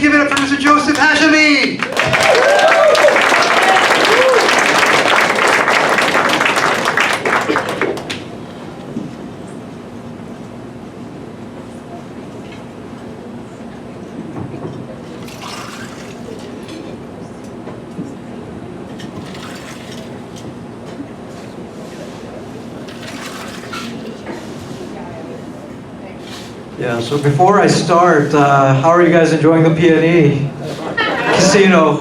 give it up for Mr. Joseph Hashemi. Yeah, so before I start, how are you guys enjoying the P&E casino?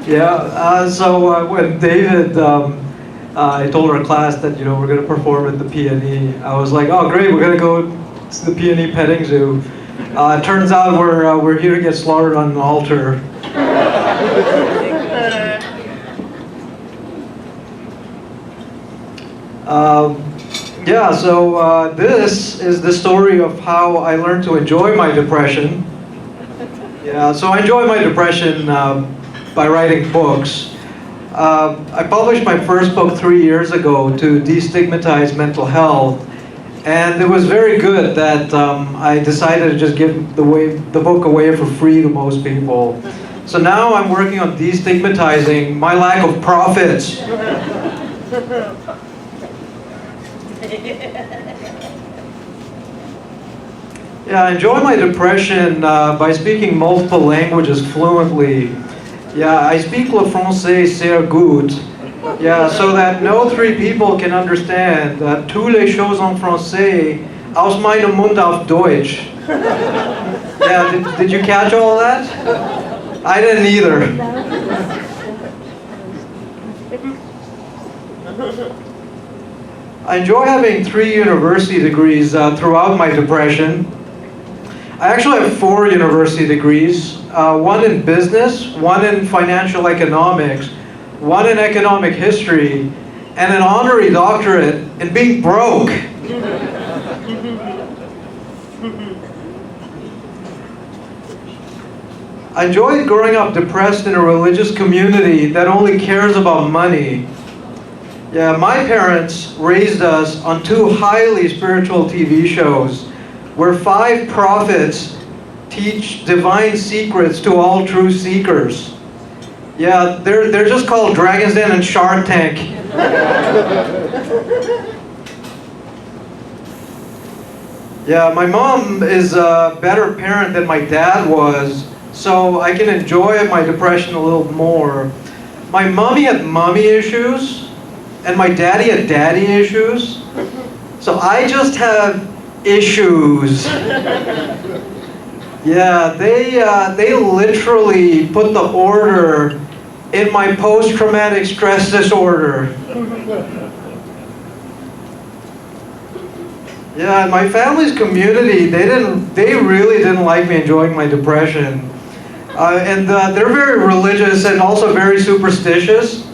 Yeah, so when David, I told our class that, we're going to perform at the P&E, I was like, oh great, we're going to go to the P&E petting zoo. It turns out we're here to get slaughtered on an altar. Yeah, so this is the story of how I learned to enjoy my depression. Yeah, so I enjoy my depression by writing books. I published my first book 3 years ago to destigmatize mental health, and it was very good that I decided to just give the book away for free to most people. So now I'm working on destigmatizing my lack of profits. Yeah, I enjoy my depression by speaking multiple languages fluently. Yeah, I speak le français sehr gut. Yeah, so that no three people can understand tous les choses en français aus meinem Mund auf Deutsch. Yeah, did you catch all that? I didn't either. I enjoy having 3 university degrees throughout my depression. I actually have 4 university degrees, 1 in business, 1 in financial economics, 1 in economic history, and an honorary doctorate in being broke. I enjoyed growing up depressed in a religious community that only cares about money. Yeah, my parents raised us on 2 highly spiritual TV shows where 5 prophets teach divine secrets to all true seekers. Yeah, they're just called Dragon's Den and Shark Tank. Yeah, my mom is a better parent than my dad was, so I can enjoy my depression a little more. My mommy had mommy issues, and my daddy had daddy issues. So I just have issues. Yeah, they literally put the order in my post-traumatic stress disorder. Yeah, my family's community, they really didn't like me enjoying my depression. And they're very religious and also very superstitious.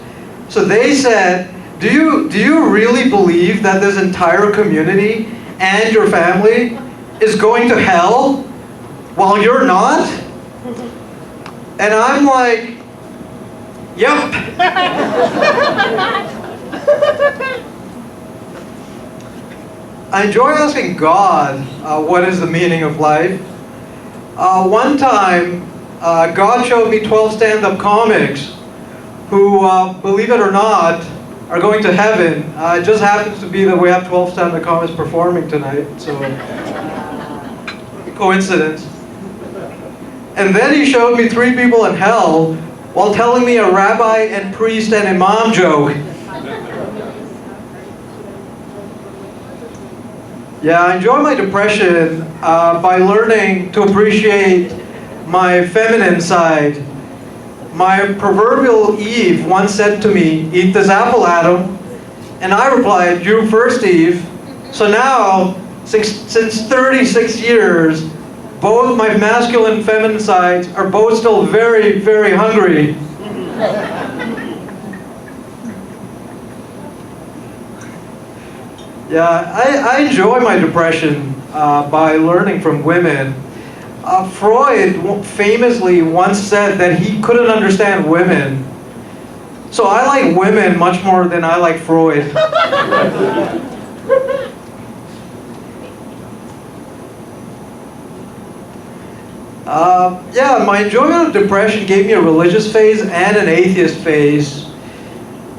So they said, do you really believe that this entire community and your family is going to hell while you're not? And I'm like, yep. I enjoy asking God what is the meaning of life. One time, God showed me 12 stand-up comics who, believe it or not, are going to heaven. It just happens to be that we have 12 stand-up comics performing tonight, so coincidence. And then he showed me 3 people in hell while telling me a rabbi and priest and imam joke. Yeah, I enjoy my depression by learning to appreciate my feminine side. My proverbial Eve once said to me, "Eat this apple, Adam." And I replied, "You first, Eve." So now, since 36 years, both my masculine and feminine sides are both still very, very hungry. Yeah, I enjoy my depression by learning from women. Freud famously once said that he couldn't understand women. So I like women much more than I like Freud. Yeah, my enjoyment of depression gave me a religious phase and an atheist phase.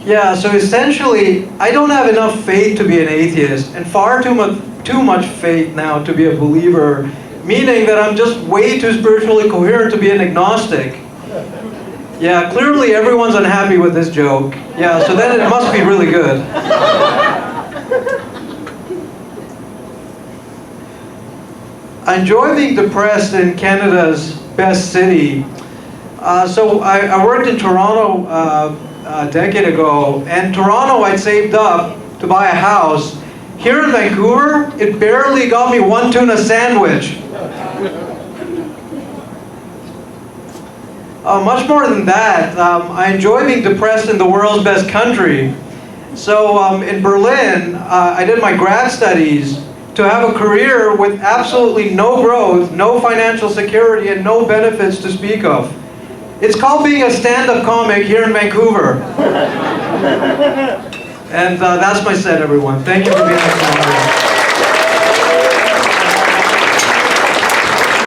Yeah, so essentially, I don't have enough faith to be an atheist, and far too much faith now to be a believer, meaning that I'm just way too spiritually coherent to be an agnostic. Yeah, clearly everyone's unhappy with this joke. Yeah, so then it must be really good. I enjoy being depressed in Canada's best city. So I worked in Toronto a decade ago, and Toronto I'd saved up to buy a house. Here in Vancouver, it barely got me one tuna sandwich. Much more than that, I enjoy being depressed in the world's best country. So in Berlin, I did my grad studies to have a career with absolutely no growth, no financial security, and no benefits to speak of. It's called being a stand-up comic here in Vancouver. And that's my set, everyone. Thank you for being here.